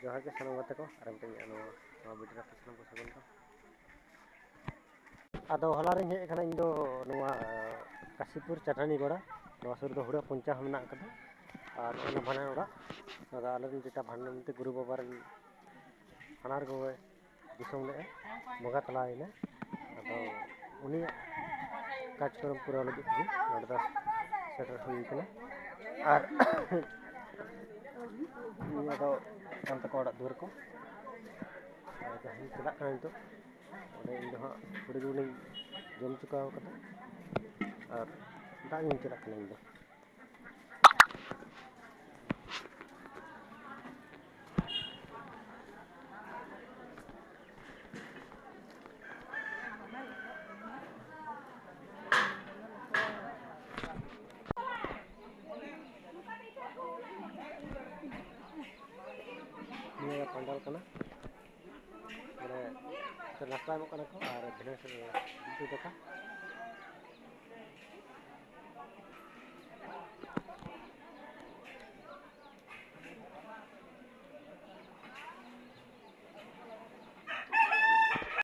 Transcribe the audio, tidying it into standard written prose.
जोहार के सामान गाते को आर मिटे वीडियो पे सामान को सगुन को आदो हला रे हे खाना इन दो नोवा काशीपुर चटनी गोड़ा नोवा सुर दो हुड़ा पंचा हमना कदा और ओना भाना ओड़ा नोदा आलन जेटा भाना मते गुरु बाबा रे हानार गो दिसोम ले बगा तलाइने आदो उनी कार्यक्रम पूरा लगे थे नोदा सेटर हुई कना और ini atau kantor kodak dur ko jahin celak kan itu ada ini ha udah dulu jam suka kata और tak ingin celak kan itu ini ada pandal kana ada terlaksana kena ko और भिन्न से itu का